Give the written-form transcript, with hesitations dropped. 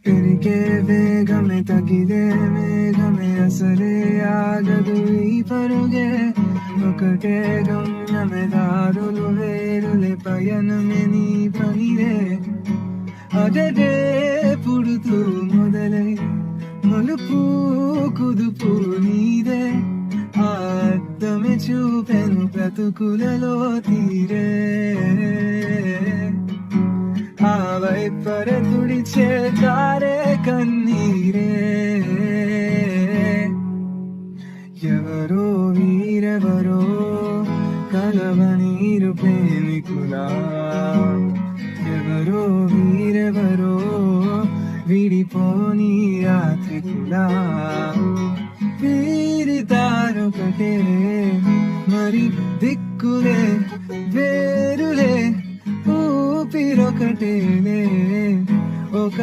పెరిగే వేగమే తగిలే మేఘమే అసలే ఆగదు ఈ పరుగే ఒకటే గమ్యమే దారులు వేరులే పయనమే నీ పనిరే అదే పుడుతూ మొదలై మలుపు కుదుపు నీదే అద్దమే చూపెను బ్రతుకులలో తీరే ఆ వైపరే తుడిచే దారే కన్నీరే ఎవరో వీరెవరో కలవనీరు ప్రేమికులా ఎవరో వీరెవరో విడిపోని యాత్రికులా వీరి దారొకటే మరి దిక్కులే వేరులే ఊపిరొకటేలే ఒక